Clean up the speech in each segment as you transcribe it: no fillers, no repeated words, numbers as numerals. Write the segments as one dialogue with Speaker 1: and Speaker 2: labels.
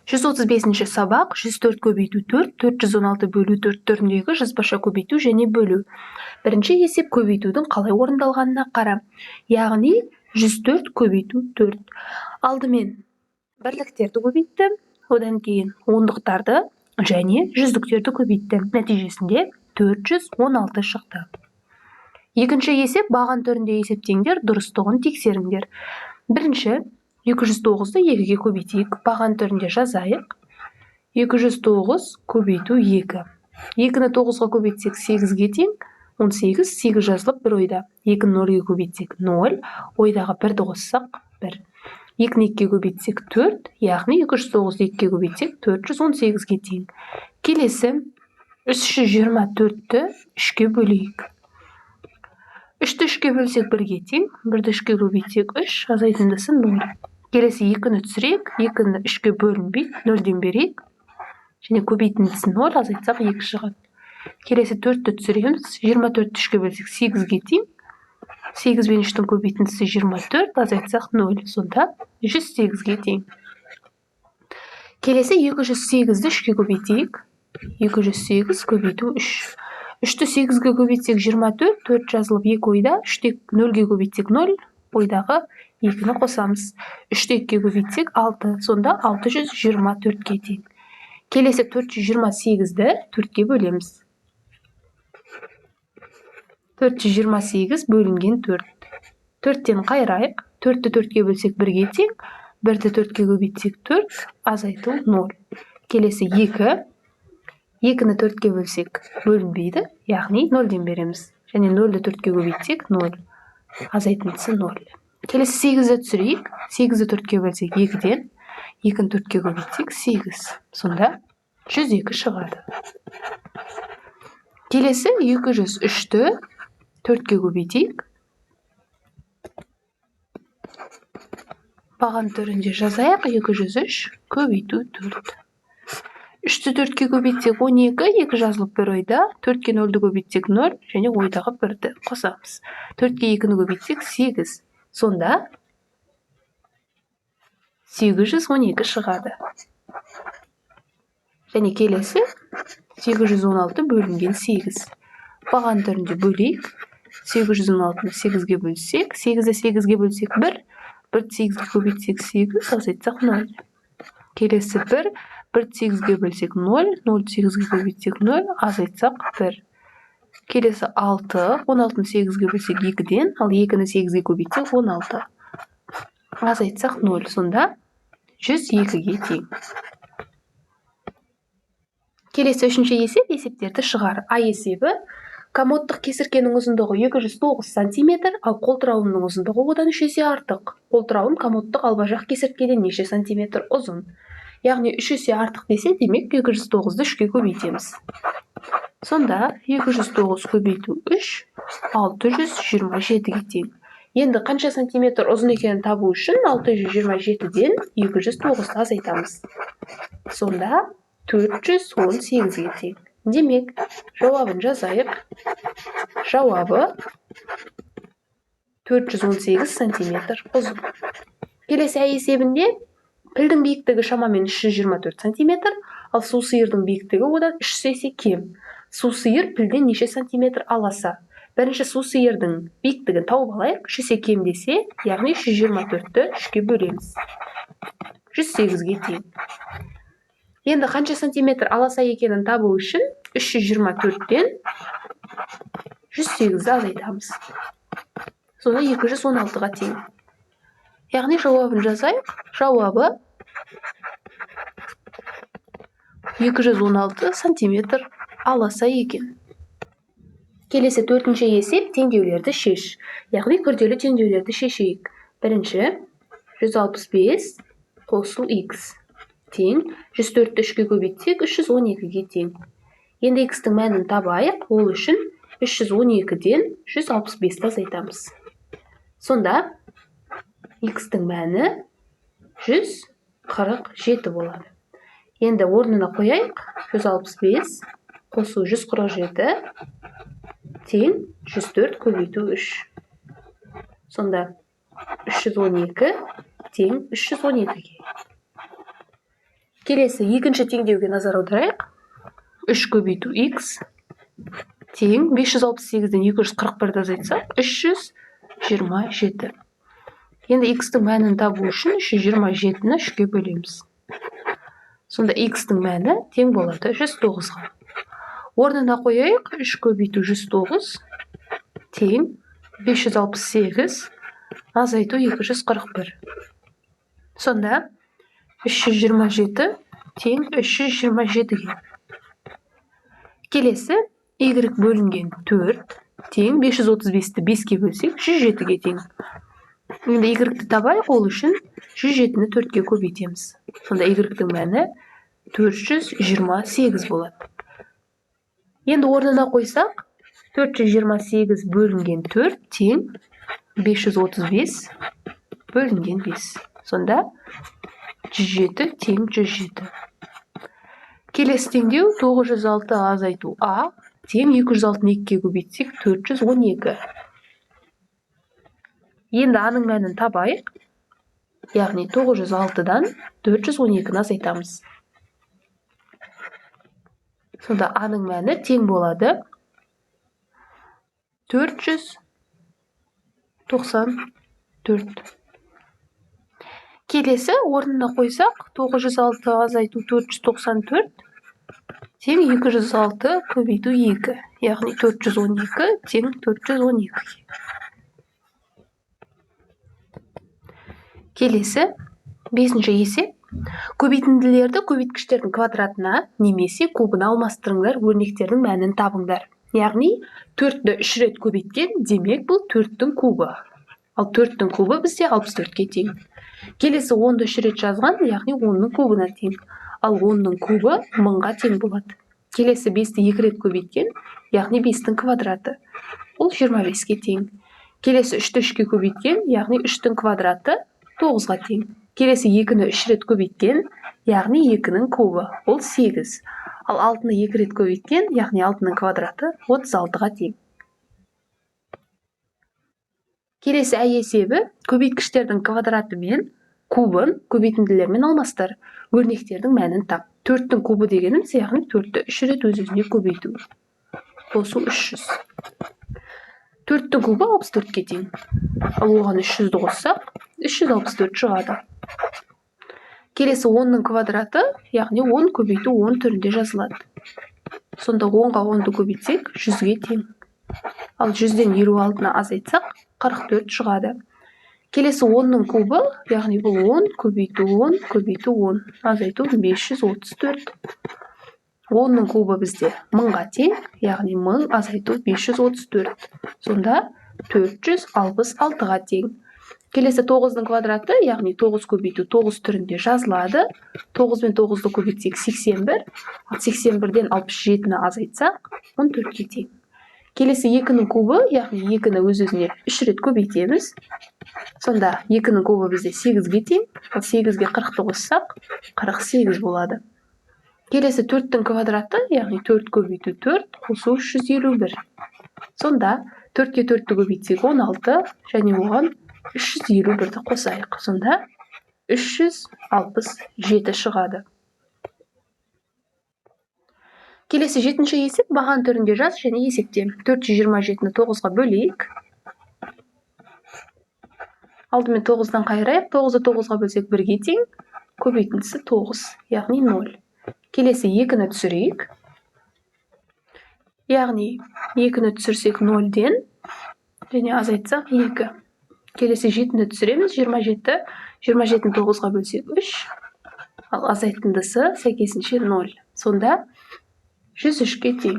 Speaker 1: 135-ші сабақ 104 көбейту 4, 416 бөлу 4 түріндегі жазбаша көбейту және бөлу. Бірінші есеп көбейтудің қалай орындалғанына қара. Яғни 104 көбейту 4. Алдымен бірліктерді көбейтті, одан кейін ондықтарды және жүздіктерді көбейтті. Нәтижесінде 416 шықты. Екінші есеп баған түрінде есептеңдер, дұрыстығын тексеріңдер. Бірінші 209-ды 2-ге көбейтейік. Баған түрінде жазайық. 209 көбейту 2. 2-ні 9-ға көбейтсек 8-ге тең. 18, 8 жазылып 1 ойда. 2-ні 0-ге көбейтсек 0, ойдағы 1-ді қоссақ 1. 2-ні 2-ге көбейтсек 4, яғни 209-ды 2-ге көбейтсек 418-ге тең. Келесі 324-ті 3-ке бөлейік. 3-ті 3-ке бөлсек 1-ге тең, 1-ді 3-ке көбейтсек 3, азайтындысы 0. Келесі 2-ні түсірейік, 2-ні 3-ке бөлінбейді, 0-ден берейік. Және көбейтіндісі 0, азайтсақ 2 шығады. Келесі 4-ті түсіреміз, 24-ті 3-ке бөлсек 8-ге тең. 8 бен 3-тің көбейтіндісі 24, азайтсақ 0, сонда 108-ге тең. Келесі 208-ді 3-ке көбейтейік. 208 көбейту 3. 3-ті 8-ге көбейтсек 24, 4 жазылып 2 ойда, 3-ті 0-ге көбейтсек 0, ойдағы 2-ні қосамыз. 3-ті 2-ге көбейтсек 6, сонда 624-ге тең. Келесі 428-ді 4-ке бөлеміз. 428 бөлінген 4. 4-тен қайрайық. 4-ті 4-ке бөлсек 1-ге тең. 1-ді 4-ке көбейтсек 4, азайту 0. Келесі 2. 2-ні 4-ке бөлсек бөлінбейді, яғни 0-ден береміз. Және 0-ді 4-ке көбейтсек 0. Азайтындысы 0. Келесі 8-ді түсірейік. 8-ді 4-ке бөлсек 2-ден. 2-ні 4-ке көбейтсек 8. Сонда 102 шығады. Келесі 203-ті 4-ке көбейтейік. Баған түрінде жазайық. 203 көбейту 4. 3-ті 4-ке көбейтсек 12, 2 жазылып 1 ойда. 4-ке 0-ді көбейтсек 0, және ойдағы 1-ді қосамыз. 4-ке 2-ні көбейтсек 8. Сонда 812 шығады. Және келесі 816 бөлінген 8. Баған түрінде бөлейік. 816-ны 8-ге бөлсек, 8-ді 8-ге бөлсек 1, 1-ді 8-ге көбейтсек 8, азайтсақ 0. Келесі 1, 1-ді 8-ге бөлсек 0, 0-ді 8-ге көбейтсек 0, азайтсақ 1. Келесі 6, 16-ны 8-ге бөлсек 2-ден, ал 2-ні 8-ге көбейтсек 16. Азайтсақ 0, сонда 102-ге тең. Келесі 3-ші есеп есептерді шығар. А есебі комодтық кесірткенің ұзындығы 209 см, ал қолтырауынның ұзындығы одан 3 есе артық. Қолтырауын комодтық албажақ кесірткеден неше сантиметр ұзын? Яғни 3 есе артық десе, демек 209-ды 3-ке көбейтеміз. Сонда 209 көбейту 3, 627-ге тең. Енді қанша сантиметр ұзын екенін табу үшін 627-ден 209-ды азайтамыз. Сонда 418-ге тең. Демек, жауабын жазайық. Жауабы 418 сантиметр ұзын. Келесі А есебінде пілдің биіктігі шамамен 324 сантиметр, ал су сиырдың биіктігі одан 3 есе кем. Су сиыр пілден неше сантиметр аласа? Бірінші су сиырдың биіктігін тауып алайық. 3 есе кем десе, яғни 324-ті 3-ке бөлеміз. 108-ге тең. Енді қанша сантиметр аласа екенін табу үшін 324-тен 108-ді азайтамыз. Сонда 216-ға тең. Яғни жауабын жазайық. Жауабы 216 сантиметр аласа екен. Келесі 4-ші есеп теңдеулерді шеш. Яғни күрделі теңдеулерді шешейік. Бірінші 165 қосу x тең 104-ті 3-ке көбейтсек 312-ге тең. Енді x-тің мәнін табайық. Ол үшін 312-ден 165-ті азайтамыз. Сонда x-тің мәні 147 болады. Енді орнына қояйық. 165 қосу 147 тең 104 көбейту 3. Сонда 312 тең 312-ге. Келесі екінші теңдеуге назар аударайық. 3 көбейту x тең 568-ден 241-ді азайтсақ 327. Енді x-тің мәнін табу үшін 327-ні 3-ке бөлеміз. Сонда x-тің мәні тең болады 109-ға. Орнына қояйық. 3 көбейту 109 тең 568 азайту 241. Сонда 327 тең 327-ге. Келесі y бөлінген 4 тең 535-ті 5-ке бөлсек 107-ге тең. Енді y-ті табайық, ол үшін 107-ні 4-ке көбейтеміз. Сонда y-тің мәні 428 болады. Енді орнына қойсақ, 428 бөлінген 4 тең 535 бөлінген 5. Сонда 107 тең 107. Келесі теңдеу 906 азайту a тең 206-ны 2-ке көбейтсек 412. Енді аның мәнін табайық. Яғни 906-дан 412-ні азайтамыз. Сонда аның мәні тең болады 494. Келесі орнына қойсақ, 906 азайту 494 тең 206 көбейту 2. Яғни 412 тең 412. Келесі 5-ші есеп. Көбейтінділерді көбейткіштердің квадратына немесе кубына алмастырыңдар, өрнектердің мәнін табыңдар. Яғни 4-ті 3 рет көбейткен, демек бұл 4-тің кубы. Ал 4-тің кубы бізде 64-ке тең. Келесі 10-ды 3 рет жазған, яғни 10-ның кубына тең. Ал 10-ның кубы 1000-ға тең болады. Келесі 5-ті 2 рет көбейткен, яғни 5-тің квадраты. Ол 25-ке тең. Келесі 3-ті 3-ке көбейткен, яғни 3-тің квадраты 9-ға тең. Келесі 2-ні 3 рет көбейткен, яғни 2-нің кубы. Ол 8. Ал 6-ны 2 рет көбейткен, яғни 6-ның квадраты 36-ға тең. Келесі әй есебі көбейткіштердің квадраты мен кубын көбейтінділермен алмастыр. Өрнектердің мәнін тап. 4-тің кубы дегеніміз, яғни 4-ті 3 рет өз-өзіне көбейту. Қосу 300. 4-тің кубы 64-ке тең. Ал оған 300-ді қоссақ, 364 шығады. Келесі 10-ның квадраты, яғни 10 көбейту 10 түрінде жазылады. Сонда 10-ға 10-ды көбейтсек, 100-ге тең. Ал 100-ден 56-ны азайтсақ, 44 шығады. Келесі 10-ның кубы, яғни бұл 10 көбейту 10 көбейту 10. Азайту 534. 10-ның кубы бізде 1000-ға тең, яғни 1000 азайту 534. Сонда 466-ға тең. Келесі 9-ның квадраты, яғни 9 көбейту 9 түрінде жазылады. 9 мен 9-ды көбейтсек 81, 81-ден 67-ні азайтсақ 14-ке тең. Келесі 2-нің кубы, яғни 2-ні өз-өзіне 3 рет көбейтеміз. Сонда 2-нің кубы бізде 8-ге тең, 8-ге 40-ты қоссақ 48 болады. Келесі 4-тің квадраты, яғни 4 көбейту 4, қосу 351. Сонда 4-ке 4-ті көбейтсек 16, және оған 351-ді қосайық. Сонда 367 шығады. Келесі 7-ші есеп баған түрінде жаз және есепте. 427-ні 9-ға бөлейік. Алдымен 9-дан қайырайық. 9-ды 9-ға бөлсек 1-ге тең. Көбейтіндісі 9, яғни 0. Келесі 2-ні түсірейік. Яғни 2-ні түсірсек 0-ден, және азайтсақ 2. Келесі 7-ні түсіреміз. 27. 27-ні 9-ға бөлсек 3. Ал азайтындысы сәйкесінше 0. Сонда 103-ке тең.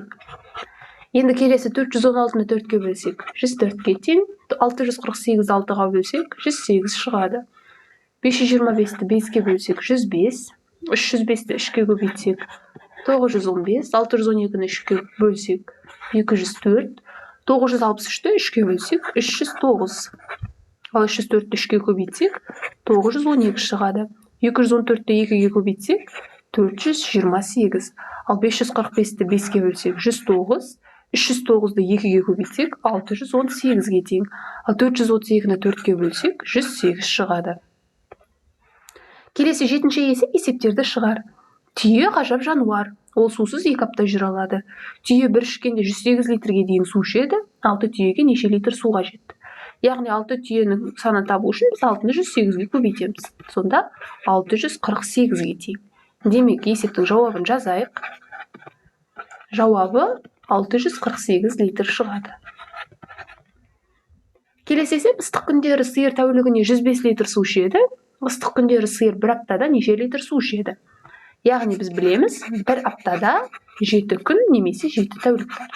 Speaker 1: Енді келесі 416-ны 4-ке бөлсек 104-ке тең. 648-ді 6-ға бөлсек 108 шығады. 525-ті 5-ке бөлсек 105. 305-ті 3-ке көбейтсек 915. 612-ні 3-ке бөлсек 204. 963-ті 3-ке бөлсек 309. Ал 304-ті 3-ке көбейтсек 912 шығады. 214-ті 2-ге көбейтсек 428. Ал 545-ті 5-ке бөлсек 109. 309-ды 2-ге көбейтсек 618-ге тең. Ал 432-ні 4-ке бөлсек 108 шығады. Келесі 7-ші есеп есептерді шығар. Түйе ғажап жануар. Ол сусыз 2 апта жүре алады. Түйе бір ішкенде 108 литрге дейін су ішеді, 6 түйеге неше литр су қажет? Яғни 6 түйенің санын табу үшін біз 6-ны 108-ге көбейтеміз. Сонда 648-ге тең. Демек, есептің жауабын жазайық. Жауабы 648 литр шығады. Келесі есеп, ыстық күндері сиыр тәулігіне 105 литр су ішеді, ыстық күндері сиыр бір аптада неше литр су ішеді? Яғни біз білеміз, бір аптада 7 күн немесе 7 тәулік бар.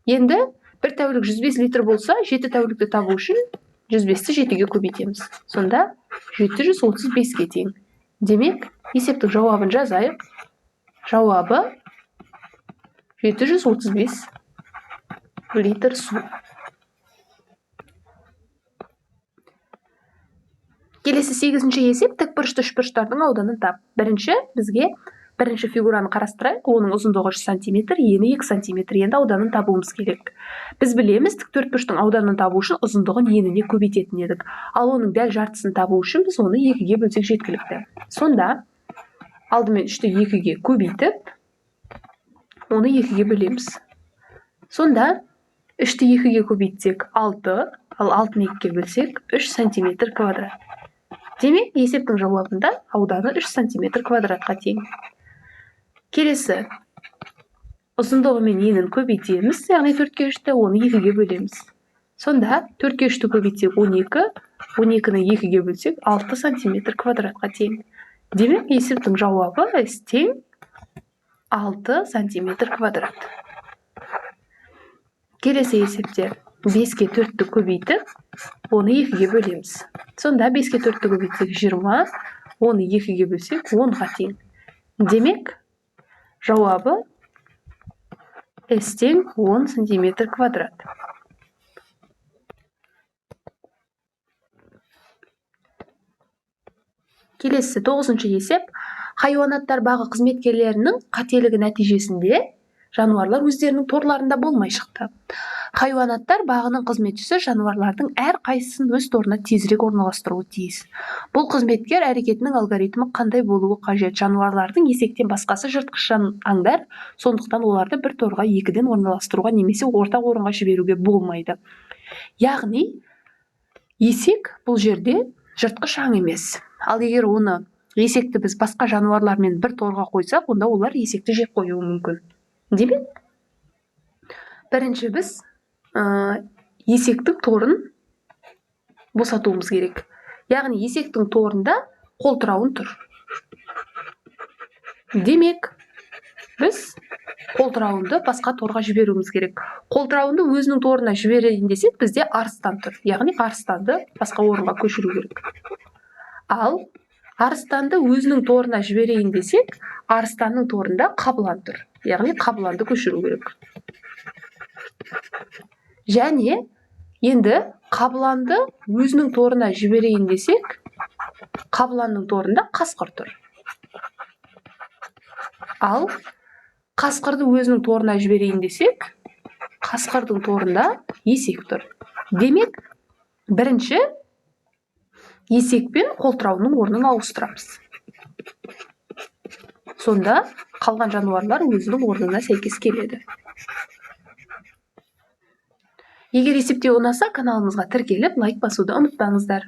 Speaker 1: Енді бір тәулік 105 литр болса, 7 тәулікті табу үшін 105-ті 7-ге көбейтеміз. Сонда 735-ге тең. Демек, есептің жауабын жазайық. Жауабы 735 литр су. Келесі 8-ші есеп, тікбұрышты үшбұрыштардың ауданын тап. Бізге бірінші фигураны қарастырайық, оның ұзындығы 100 см, ені 2 см, енді ауданын табуымыз керек. Біз білеміз, тіктөртбұрыштың ауданын табу үшін ұзындығын еніне көбейтетін едік. Ал оның дәл жартысын табу үшін біз оны 2-ге бөлсек жеткілікті. Сонда, алдымен 3-ті 2-ге көбейтіп, оны 2-ге бөлеміз. Сонда, 3-ті 2-ге көбейтсек 6, ал 6-ны 2-ге бөлсек 3 см квадрат. Демек, есептің жауабында ауданы 3 см квадратқа тең. Келесі, ұзындығы мен енін көбейтеміз, яғни 4-ке 3-ті, оны 2-ге бөлеміз. Сонда 4-ке 3-ті көбейтсек 12, 12-ні 2-ге бөлсек 6 см квадратқа тең. Демек, есептің жауабы S тең 6 см квадрат. Келесі есепте 5-ке 4-ті көбейтіп, оны 2-ге бөлеміз. Сонда 5-ке 4-ті көбейтсек 20, оны 2-ге бөлсек 10-ға тең. Демек, жауабы S тең 10 см квадрат. Келесі 9-ші есеп, хайуанаттар бағы қызметкерлерінің қателігі нәтижесінде жануарлар өздерінің торларында болмай шықты. Хайуанаттар бағының қызметшісі жануарлардың әр қайсысын өз торына тезірек орналастыруы тиіс. Бұл қызметкер әрекетінің алгоритмі қандай болуы қажет? Жануарлардың есектен басқасы жыртқыш аңдар, сондықтан оларды бір торға 2-ден орналастыруға немесе ортақ орынға жіберуге болмайды. Яғни, есек бұл жерде жыртқыш аң емес. Ал егер оны есекті біз басқа жануарлармен бір торға қойсақ, онда олар есекті жеп қоюы мүмкін. Демек, бірінші біз есектің торын босатуымыз керек. Яғни, есектің торында қолтырауын тұр. Демек, біз қолтырауынды басқа торға жіберуіміз керек. Қолтырауынды өзінің торына жіберейін десек, бізде арыстан тұр. Яғни, арыстанды басқа орынға көшіру керек. Ал арыстанды өзінің торына жіберейін десек, арыстанның торында қабылан тұр. Яғни, қабыланды көшіру керек. Және енді қабыланды өзінің торына жіберейін десек, қабыланның торында қасқыр тұр. Ал қасқырды өзінің торына жіберейін десек, қасқырдың торында есек тұр. Демек, бірінші есек пен қолтырауының орнын ауыстырамыз. Сонда қалған жануарлар өзінің орнына сәйкес келеді. Егер есептеу ұнаса, каналымызға тіркеліп, лайк басуды ұмытпаңыздар.